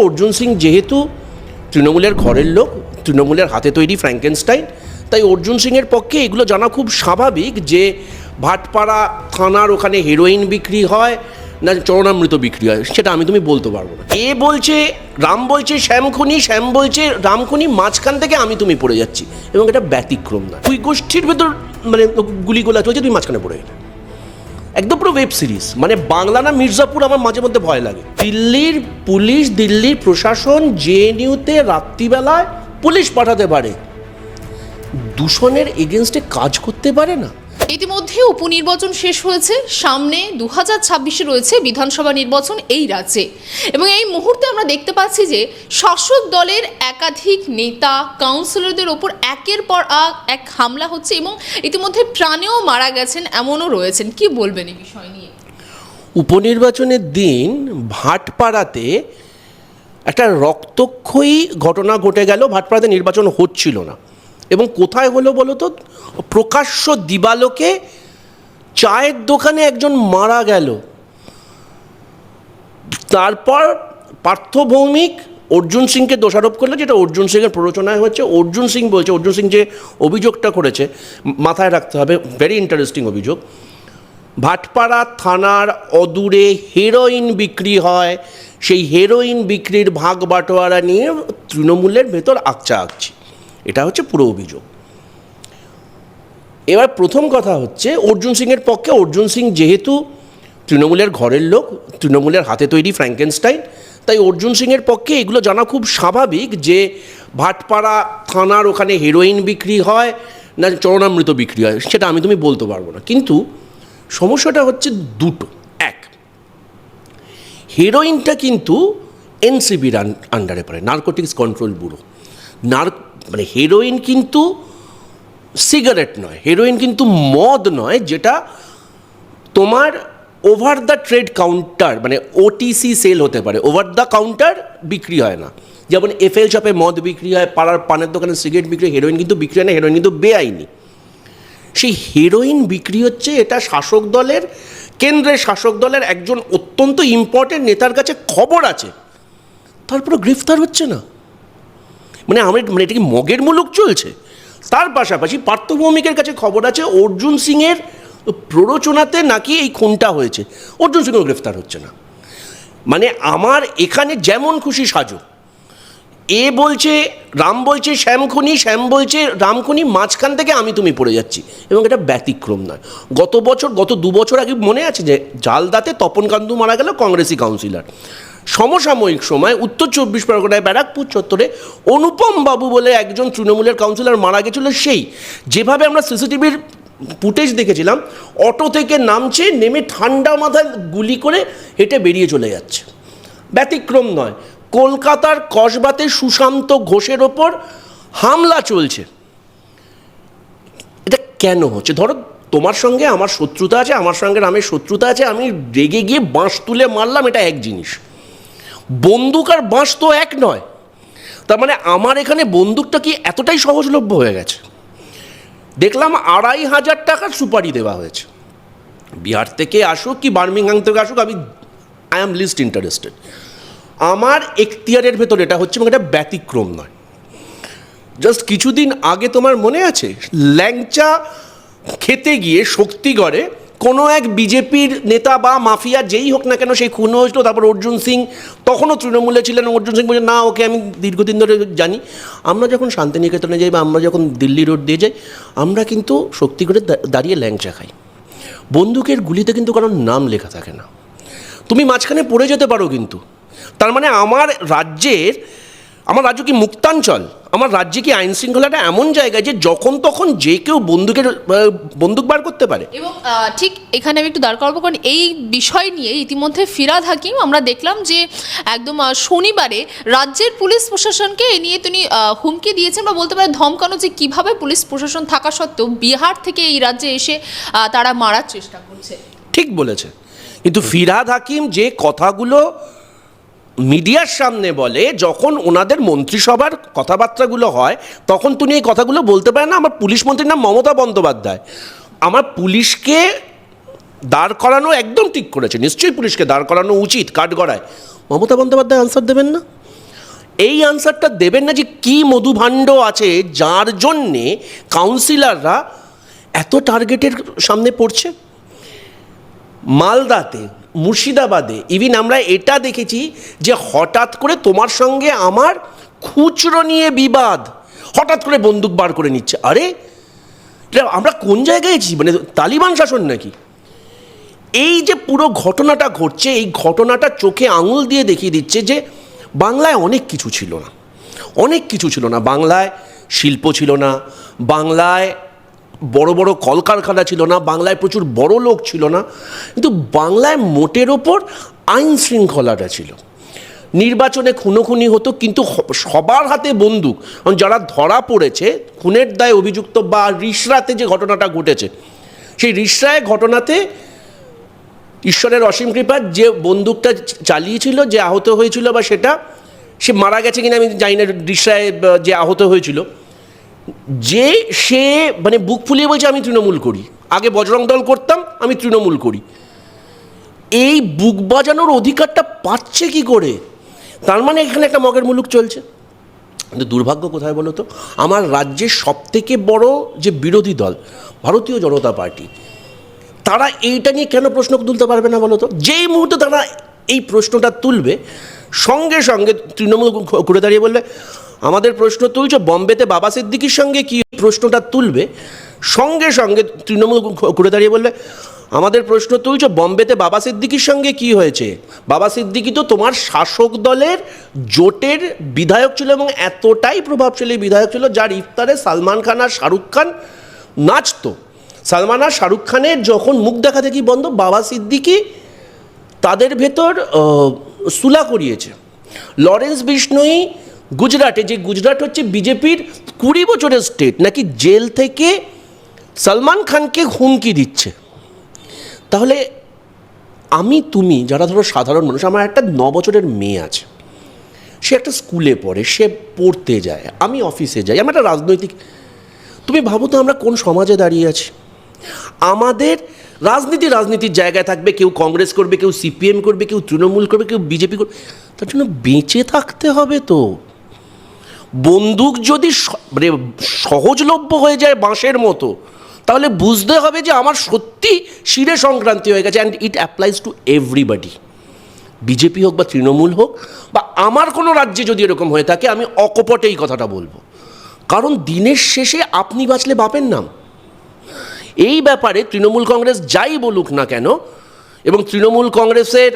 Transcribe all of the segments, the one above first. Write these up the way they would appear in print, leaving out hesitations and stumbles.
অর্জুন সিং যেহেতু তৃণমূলের ঘরের লোক, তৃণমূলের হাতে তৈরি ফ্র্যাঙ্কেনস্টাইন, তাই অর্জুন সিংয়ের পক্ষে এগুলো জানা খুব স্বাভাবিক যে ভাটপাড়া থানার ওখানে হেরোইন বিক্রি হয় না চরণামৃত বিক্রি হয়, সেটা তুমি বলতে পারবো না। এ বলছে রাম বলছে শ্যামখনি, শ্যাম বলছে রামখনি, মাঝখান থেকে তুমি পড়ে যাচ্ছি, এবং এটা ব্যতিক্রম না। দুই গোষ্ঠীর ভেতর গুলিগোলা চলছে, তুমি মাঝখানে পড়ে গেলে একদম পুরো ওয়েব সিরিজ। বাংলা না মির্জাপুর, আমার মাঝে মধ্যে ভয় লাগে। দিল্লির পুলিশ, দিল্লির প্রশাসন জেএনইউতে রাত্রিবেলায় পুলিশ পাঠাতে পারে, দূষণের এগেনস্টে কাজ করতে পারে না। ইতিমধ্যে উপনির্বাচন শেষ হয়েছে, সামনে 2026-এ রয়েছে বিধানসভা নির্বাচন এই রাজ্যে, এবং এই মুহূর্তে আমরা দেখতে পাচ্ছি যে শাসক দলের একাধিক নেতা কাউন্সিলরদের ওপর একের পর এক হামলা হচ্ছে, এবং ইতিমধ্যে প্রাণেও মারা গেছেন এমনও রয়েছেন। কি বলবেন এই বিষয় নিয়ে? উপনির্বাচনের দিন ভাটপাড়াতে একটা রক্তক্ষয়ী ঘটনা ঘটে গেল। ভাটপাড়াতে নির্বাচন হচ্ছিল না, এবং কোথায় হলো বলো তো? প্রকাশ্য দিবালোকে চায়ের দোকানে একজন মারা গেল। তারপর পার্থ ভৌমিক অর্জুন সিংকে দোষারোপ করলো, যেটা অর্জুন সিংয়ের প্ররোচনায় হচ্ছে। অর্জুন সিং বলছে, অর্জুন সিং যে অভিযোগটা করেছে মাথায় রাখতে হবে, ভেরি ইন্টারেস্টিং অভিযোগ। ভাটপাড়া থানার অদূরে হেরোইন বিক্রি হয়, সেই হেরোইন বিক্রির ভাগ বাটোয়ারা নিয়ে তৃণমূলের ভেতর আকচা আকছি, এটা হচ্ছে পুরো অভিযোগ। এবার প্রথম কথা হচ্ছে অর্জুন সিংয়ের পক্ষে, অর্জুন সিং যেহেতু তৃণমূলের ঘরের লোক, তৃণমূলের হাতে তৈরি ফ্র্যাঙ্কেনস্টাইন, তাই অর্জুন সিংয়ের পক্ষে এগুলো জানা খুব স্বাভাবিক যে ভাটপাড়া থানার ওখানে হেরোইন বিক্রি হয় না চরণামৃত বিক্রি হয়, সেটা তুমি বলতে পারবো না। কিন্তু সমস্যাটা হচ্ছে দুটো। এক, হেরোইনটা কিন্তু এনসিবির আন্ডারে পড়ে, নার্কোটিক্স কন্ট্রোল ব্যুরো। হেরোইন কিন্তু সিগারেট নয়, হেরোইন কিন্তু মদ নয়, যেটা তোমার over the trade counter OTC sale হতে পারে, ওভার দ্য কাউন্টার বিক্রি হয় না। যেমন এফএল শপে মদ বিক্রি হয়, পাড়ার পানের দোকানে সিগারেট বিক্রি হয়, হেরোইন কিন্তু বিক্রি হয় না, হেরোইন কিন্তু বেআইনি। সেই হেরোইন বিক্রি হচ্ছে, এটা শাসক দলের, কেন্দ্রের শাসক দলের একজন অত্যন্ত ইম্পর্টেন্ট নেতার কাছে খবর আছে, তারপরে গ্রেফতার হচ্ছে না। এটা কি মগের মুলুক চলছে? তার পাশাপাশি পার্থ ভৌমিকের কাছে খবর আছে অর্জুন সিংয়ের প্ররোচনাতে নাকি এই খুনটা হয়েছে, অর্জুন সিংও গ্রেফতার হচ্ছে না। আমার এখানে যেমন খুশি সাজো, এ বলছে রাম বলছে শ্যামখনি, শ্যাম বলছে রামখনি, মাঝখান থেকে তুমি পড়ে যাচ্ছি, এবং এটা ব্যতিক্রম নয়। গত 2 বছর আগে মনে আছে যে জালদাতে তপন কান্দু মারা গেল, কংগ্রেসি কাউন্সিলর। সমসাময়িক সময় উত্তর 24 পরগনায় ব্যারাকপুর চত্বরে অনুপম বাবু বলে একজন তৃণমূলের কাউন্সিলর মারা গেছিল। সেই যেভাবে আমরা সিসিটিভির ফুটেজ দেখেছিলাম, অটো থেকে নামছে, নেমে ঠান্ডা মাথায় গুলি করে হেঁটে বেরিয়ে চলে যাচ্ছে। ব্যতিক্রম নয়। কলকাতার কসবাতে সুশান্ত ঘোষের ওপর হামলা চলছে। এটা কেন হচ্ছে? ধরো তোমার সঙ্গে আমার শত্রুতা আছে, আমার সঙ্গে রামের শত্রুতা আছে, আমি রেগে গিয়ে বাঁশ তুলে মারলাম, এটা এক জিনিস। বন্দুক আর বাঁশ তো এক নয়। তার আমার এখানে বন্দুকটা কি এতটাই সহজলভ্য হয়ে গেছে? দেখলাম 2,500 টাকার সুপারি দেওয়া হয়েছে। বিহার থেকে আসুক কি বার্মিংহাম থেকে আসুক, আই অ্যাম লিস্ট ইন্টারেস্টেড। আমার এখতিয়ারের ভেতর এটা হচ্ছে, এবং এটা ব্যতিক্রম নয়। জাস্ট কিছুদিন আগে তোমার মনে আছে, ল্যাংচা খেতে গিয়ে শক্তিগড়ে কোনো এক বিজেপির নেতা বা মাফিয়া যেই হোক না কেন, সেই খুন হয়েছিল। তারপর অর্জুন সিং তখনও তৃণমূলে ছিলেন, অর্জুন সিং বলছে না, ওকে আমি দীর্ঘদিন ধরে জানি। আমরা যখন শান্তিনিকেতনে যাই বা আমরা যখন দিল্লি রোড দিয়ে যাই, আমরা কিন্তু শক্তিগড়ে দাঁড়িয়ে ল্যাংচা খাই। বন্দুকের গুলিতে কিন্তু কারোর নাম লেখা থাকে না, তুমি মাঝখানে পড়ে যেতে পারো। কিন্তু তার আমার রাজ্য কি মুক্তাঞ্চল? আমার রাজ্যে কি আইন শৃঙ্খলাটা এমন জায়গায় যে যখন তখন যে কেউ বন্দুক বার করতে পারে? এবং ঠিক এখানে আমি একটু দাঁড় করাবো, কারণ এই বিষয় নিয়ে ইতিমধ্যে ফিরহাদ হাকিম আমরা দেখলাম যে একদম শনিবারে রাজ্যের পুলিশ প্রশাসনকে এ নিয়ে তিনি হুমকি দিয়েছেন, বা বলতে পারে ধমকানো, যে কিভাবে পুলিশ প্রশাসন থাকা সত্ত্বেও বিহার থেকে এই রাজ্যে এসে তারা মারার চেষ্টা করছে। ঠিক বলেছে, কিন্তু ফিরহাদ হাকিম যে কথাগুলো মিডিয়ার সামনে বলে, যখন ওনাদের মন্ত্রিসভার কথাবার্তাগুলো হয়, তখন তিনি এই কথাগুলো বলতে পারেন না। আমার পুলিশ মন্ত্রীর নাম মমতা বন্দ্যোপাধ্যায়। আমার পুলিশকে দাঁড় করানো একদম ঠিক করেছে, নিশ্চয়ই পুলিশকে দাঁড় করানো উচিত কাঠগড়ায়। মমতা বন্দ্যোপাধ্যায় আনসার দেবেন না? এই আনসারটা দেবেন না যে কি মধুভাণ্ড আছে যার জন্যে কাউন্সিলররা এত টার্গেটের সামনে পড়ছে। মালদাতে, মুর্শিদাবাদে ইভিন আমরা এটা দেখেছি যে হঠাৎ করে তোমার সঙ্গে আমার খুচরো নিয়ে বিবাদ, হঠাৎ করে বন্দুক বার করে নিচ্ছে। আরে এটা আমরা কোন জায়গায় আছি? মানে তালিবান শাসন নাকি? এই যে পুরো ঘটনাটা ঘটছে, এই ঘটনাটা চোখে আঙুল দিয়ে দেখিয়ে দিচ্ছে যে বাংলায় অনেক কিছু ছিল না, অনেক কিছু ছিল না। বাংলায় শিল্প ছিল না, বাংলায় বড় বড় কলকারখানা ছিল না, বাংলায় প্রচুর বড় লোক ছিল না, কিন্তু বাংলায় মোটের ওপর আইন শৃঙ্খলাটা ছিল। নির্বাচনে খুনোখুনি হতো কিন্তু সবার হাতে বন্দুক। যারা ধরা পড়েছে খুনের দায়ে অভিযুক্ত বা রিসরাতে যে ঘটনাটা ঘটেছে, সেই রিসরায় ঘটনাতে ঈশ্বরের অসীম কৃপা যে বন্দুকটা চালিয়েছিল, যে আহত হয়েছিল বা সেটা সে মারা গেছে কিনা আমি জানি না, রিসরায় যে আহত হয়েছিল, যে সে মানে বুক ফুলিয়ে বলছে আমি তৃণমূল করি, আগে বজরং দল করতাম, আমি তৃণমূল করি। এই বুক বাজানোর অধিকারটা পাচ্ছে কি করে? তার মানে এখানে একটা মগের মুলুক চলছে। কিন্তু দুর্ভাগ্য কোথায় বলো তো, আমার রাজ্যের সবথেকে বড় যে বিরোধী দল ভারতীয় জনতা পার্টি, তারা এইটা নিয়ে কেন প্রশ্ন তুলতে পারবে না বলো তো? যেই মুহূর্তে তারা এই প্রশ্নটা তুলবে, সঙ্গে সঙ্গে তৃণমূল ঘুরে দাঁড়িয়ে বলবে আমাদের প্রশ্ন তুলছো বম্বেতে বাবা সিদ্দিকির সঙ্গে কি, প্রশ্নটা তুলবে সঙ্গে সঙ্গে তৃণমূল ঘুরে দাঁড়িয়ে বলবে আমাদের প্রশ্ন তুলছো বম্বেতে বাবা সিদ্দিকির সঙ্গে কি হয়েছে? বাবা সিদ্দিকি তো তোমার শাসক দলের জোটের বিধায়ক ছিল এবং এতটাই প্রভাবশালী বিধায়ক ছিল যার ইফতারে সালমান খান আর শাহরুখ খান নাচতো। সালমান আর শাহরুখ খানের যখন মুখ দেখা দেখি বন্ধ, বাবা সিদ্দিকি তাদের ভেতর সুলা করিয়েছে। লরেন্স বিষ্ণোই গুজরাটে, যে গুজরাট হচ্ছে বিজেপির 20 বছরের স্টেট, নাকি জেল থেকে সালমান খানকে হুমকি দিচ্ছে। তাহলে আমি তুমি যারা ধরো সাধারণ মানুষ, আমার একটা 9 বছরের মেয়ে আছে, সে একটা স্কুলে পড়ে, সে পড়তে যায়, আমি অফিসে যাই, আমি একটা রাজনৈতিক, তুমি ভাবো তো আমরা কোন সমাজে দাঁড়িয়ে আছি? আমাদের রাজনীতির জায়গায় থাকবে, কেউ কংগ্রেস করবে, কেউ সিপিএম করবে, কেউ তৃণমূল করবে, কেউ বিজেপি করবে, তার জন্য বেঁচে থাকতে হবে তো। বন্দুক যদি মানে সহজলভ্য হয়ে যায় বাঁশের মতো, তাহলে বুঝতে হবে যে আমার সত্যি শিরে সংক্রান্তি হয়ে গেছে। And it applies to everybody, BJP হোক বা তৃণমূল হোক, বা আমার কোনো রাজ্যে যদি এরকম হয়ে থাকে, আমি অকপটে এই কথাটা বলবো। কারণ দিনের শেষে আপনি বাঁচলে বাপের নাম। এই ব্যাপারে তৃণমূল কংগ্রেস যাই বলুক না কেন, এবং তৃণমূল কংগ্রেসের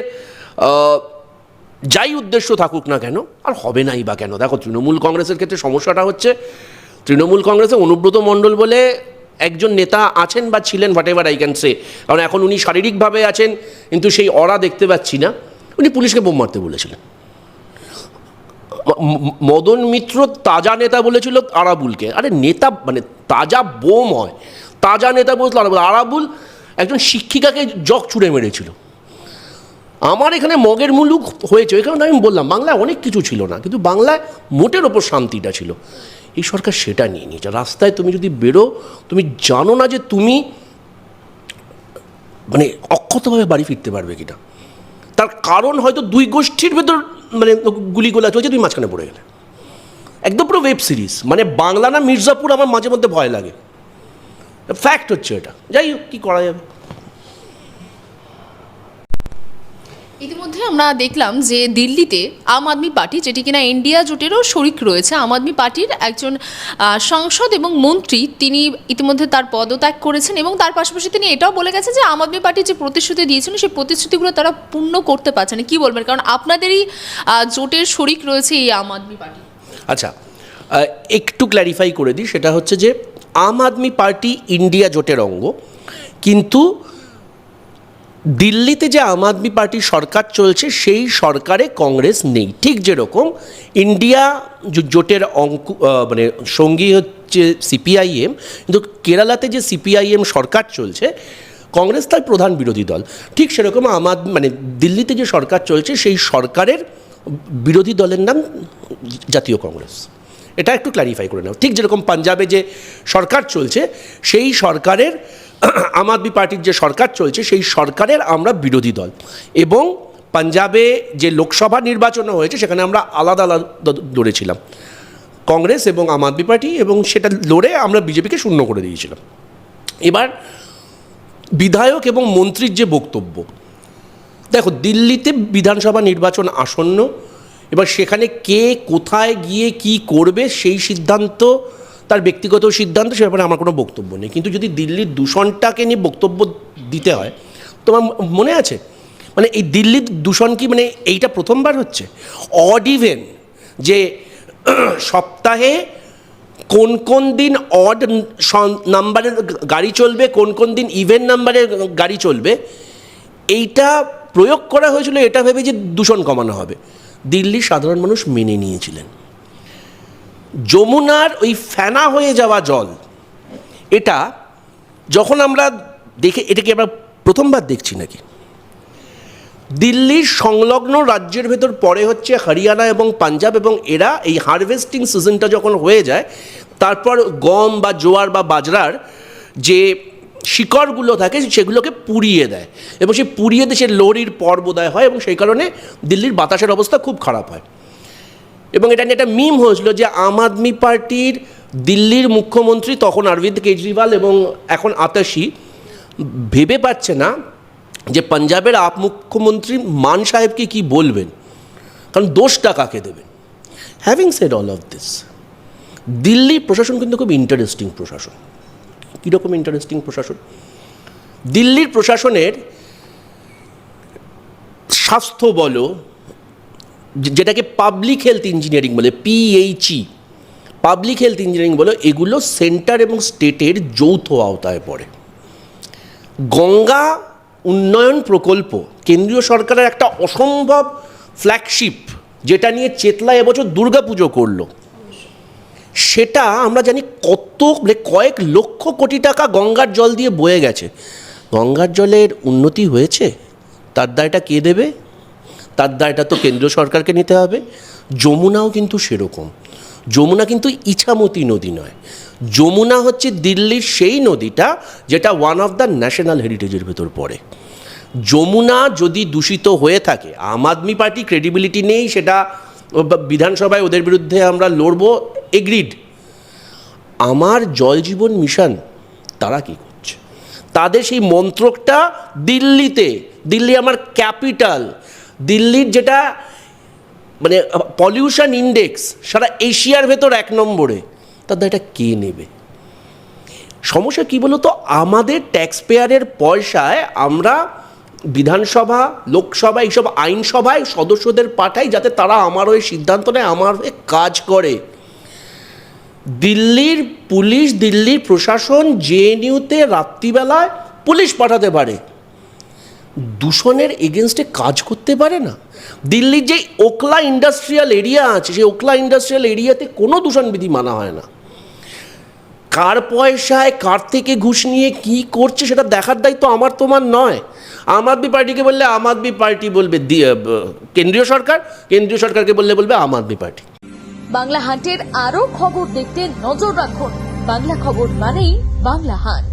যাই উদ্দেশ্য থাকুক না কেন, আর হবে নাই বা কেন। দেখো, তৃণমূল কংগ্রেসের ক্ষেত্রে সমস্যাটা হচ্ছে, তৃণমূল কংগ্রেসে অনুব্রত মণ্ডল বলে একজন নেতা আছেন বা ছিলেন, what ever I can say, কারণ এখন উনি শারীরিকভাবে আছেন কিন্তু সেই অরা দেখতে পাচ্ছি না। উনি পুলিশকে বোম মারতে বলেছিলেন। মদন মিত্র তাজা নেতা বলেছিল আরাবুলকে। আরে নেতা মানে তাজা বোম হয়, তাজা নেতা বলছিল আরাবুল। আরাবুল একজন শিক্ষিকাকে জগ ছুঁড়ে মেরেছিল। আমার এখানে মগের মুলুক হয়েছে, ওই কারণে আমি বললাম বাংলায় অনেক কিছু ছিল না, কিন্তু বাংলায় মোটের ওপর শান্তিটা ছিল। এই সরকার সেটা নিয়ে নিয়েছে। রাস্তায় তুমি যদি বেরো, তুমি জানো না যে তুমি মানে অক্ষতভাবে বাড়ি ফিরতে পারবে কিনা। তার কারণ হয়তো দুই গোষ্ঠীর ভেতর মানে গুলিগোলা চলছে, তুমি মাঝখানে পড়ে গেলে। একদম পুরো ওয়েব সিরিজ, মানে বাংলা না মির্জাপুর আমার মাঝে মধ্যে ভয় লাগে। ফ্যাক্ট হচ্ছে এটা। যাই হোক, কী করা যাবে। ইতিমধ্যে আমরা দেখলাম যে দিল্লিতে আম আদমি পার্টি, যেটি কিনা ইন্ডিয়া জোটেরও শরিক রয়েছে, আম আদমি পার্টির একজন সাংসদ এবং মন্ত্রী, তিনি ইতিমধ্যে তার পদত্যাগ করেছেন এবং তার পাশাপাশি তিনি এটাও বলে গেছেন যে আম আদমি পার্টি যে প্রতিশ্রুতি দিয়েছিল সেই প্রতিশ্রুতিগুলো তারা পূর্ণ করতে পারছে না। কী বলবেন? কারণ আপনাদেরই জোটের শরিক রয়েছে এই আম আদমি পার্টি। আচ্ছা, একটু ক্ল্যারিফাই করে দিই। সেটা হচ্ছে যে আম আদমি পার্টি ইন্ডিয়া জোটের অঙ্গ, কিন্তু দিল্লিতে যে আম আদমি পার্টির সরকার চলছে সেই সরকারে কংগ্রেস নেই। ঠিক যেরকম ইন্ডিয়া জোটের মানে সঙ্গী হচ্ছে সিপিআইএম, কিন্তু কেরালাতে যে সিপিআইএম সরকার চলছে, কংগ্রেস তার প্রধান বিরোধী দল। ঠিক সেরকম মানে দিল্লিতে যে সরকার চলছে সেই সরকারের বিরোধী দলের নাম জাতীয় কংগ্রেস। এটা একটু ক্ল্যারিফাই করে নাও। ঠিক যেরকম পাঞ্জাবে যে সরকার চলছে সেই সরকারের, আম আদমি পার্টির যে সরকার চলছে সেই সরকারের আমরা বিরোধী দল। এবং পাঞ্জাবে যে লোকসভা নির্বাচন হয়েছে সেখানে আমরা আলাদা আলাদা লড়েছিলাম, কংগ্রেস এবং আম আদমি পার্টি, এবং সেটা লড়ে আমরা বিজেপিকে শূন্য করে দিয়েছিলাম। এবার বিধায়ক এবং মন্ত্রীর যে বক্তব্য, দেখো দিল্লিতে বিধানসভা নির্বাচন আসন্ন, এবার সেখানে কে কোথায় গিয়ে কি করবে সেই সিদ্ধান্ত তার ব্যক্তিগত সিদ্ধান্ত, সে ব্যাপারে আমার কোনো বক্তব্য নেই। কিন্তু যদি দিল্লির দূষণটাকে নিয়ে বক্তব্য দিতে হয়, তোমার মনে আছে মানে এই দিল্লির দূষণ কি মানে এইটা প্রথমবার হচ্ছে? অড ইভেন যে সপ্তাহে কোন কোন দিন অড নাম্বারের গাড়ি চলবে, কোন কোন দিন ইভেন নাম্বারের গাড়ি চলবে, এইটা প্রয়োগ করা হয়েছিল এটা ভেবে যে দূষণ কমানো হবে। দিল্লির সাধারণ মানুষ মেনে নিয়েছিলেন। যমুনার ওই ফেনা হয়ে যাওয়া জল, এটা যখন আমরা দেখে, এটাকে আমরা প্রথমবার দেখছি নাকি? দিল্লির সংলগ্ন রাজ্যের ভেতর পরে হচ্ছে হরিয়ানা এবং পাঞ্জাব, এবং এরা এই হারভেস্টিং সিজনটা যখন হয়ে যায় তারপর গম বা জোয়ার বা বাজরার যে শিকড়গুলো থাকে সেগুলোকে পুড়িয়ে দেয়, এবং সেই পুড়িয়ে দিয়ে সে লোহড়ির পর্বদয় হয়, এবং সেই কারণে দিল্লির বাতাসের অবস্থা খুব খারাপ হয়। এবং এটা নিয়ে একটা মিম হয়েছিল যে আম আদমি পার্টির দিল্লির মুখ্যমন্ত্রী তখন অরবিন্দ কেজরিওয়াল এবং এখন আতাশি ভেবে পাচ্ছে না যে পাঞ্জাবের আপ মুখ্যমন্ত্রী মান সাহেবকে কী বলবেন, কারণ দোষটা কাকে দেবেন। Having said all of this, দিল্লির প্রশাসন কিন্তু খুব ইন্টারেস্টিং প্রশাসন। কীরকম ইন্টারেস্টিং প্রশাসন? দিল্লির প্রশাসনের স্বাস্থ্য বলো, যেটাকে পাবলিক হেলথ ইঞ্জিনিয়ারিং বলে, PHE, পাবলিক হেলথ ইঞ্জিনিয়ারিং বলো, এগুলো সেন্টার এবং স্টেটের যৌথ আওতায় পড়ে। গঙ্গা উন্নয়ন প্রকল্প কেন্দ্রীয় সরকারের একটা অসম্ভব ফ্ল্যাগশিপ, যেটা নিয়ে চেতলা এবছর দুর্গাপুজো করলো। সেটা আমরা জানি কত মানে কয়েক লক্ষ কোটি টাকা গঙ্গার জল দিয়ে বয়ে গেছে। গঙ্গার জলের উন্নতি হয়েছে, তার দায়টা কে দেবে? তার দায়টা তো কেন্দ্রীয় সরকারকে নিতে হবে। যমুনাও কিন্তু সেরকম। যমুনা কিন্তু ইছামতি নদী নয়, যমুনা হচ্ছে দিল্লির সেই নদীটা যেটা ওয়ান অফ দ্য ন্যাশনাল হেরিটেজের ভেতর পড়ে। যমুনা যদি দূষিত হয়ে থাকে, আম আদমি পার্টি ক্রেডিবিলিটি নেই, সেটা বিধানসভায় ওদের বিরুদ্ধে আমরা লড়বো, এগ্রিড। আমার জল জীবন মিশন তারা কী করছে? তাদের সেই মন্ত্রকটা দিল্লিতে, দিল্লি আমার ক্যাপিটাল, দিল্লির যেটা মানে পলিউশন ইন্ডেক্স সারা এশিয়ার ভেতর 1 নম্বরে, তাদের এটা কে নেবে? সমস্যা কী বলো তো, আমাদের ট্যাক্স পেয়ারের পয়সায় আমরা বিধানসভা, লোকসভা, এইসব আইনসভায় সদস্যদের পাঠাই যাতে তারা আমার হয়ে সিদ্ধান্ত নেয়, আমার হয়ে কাজ করে। দিল্লির পুলিশ, দিল্লির প্রশাসন জেএনইউতে রাত্রিবেলায় পুলিশ পাঠাতে পারে, দূষণের এগেনস্টে কাজ করতে পারে না। দিল্লির যে ওকলা ইন্ডাস্ট্রিয়াল এরিয়া আছে, সেই ওকলা ইন্ডাস্ট্রিয়াল এরিয়াতে কোনো দূষণবিধি মানা হয় না। কার পয়সায় কার থেকে ঘুষ নিয়ে কি করছে সেটা দেখার দায়িত্ব আমার তোমার নয়। আম আদমি পার্টিকে বললে আম আদমি পার্টি বলবে কেন্দ্রীয় সরকার, কেন্দ্রীয় সরকারকে বললে বলবে আম আদমি পার্টি। বাংলা হান্টের আরো খবর দেখতে নজর রাখুন। বাংলা খবর মানেই বাংলা হান্ট।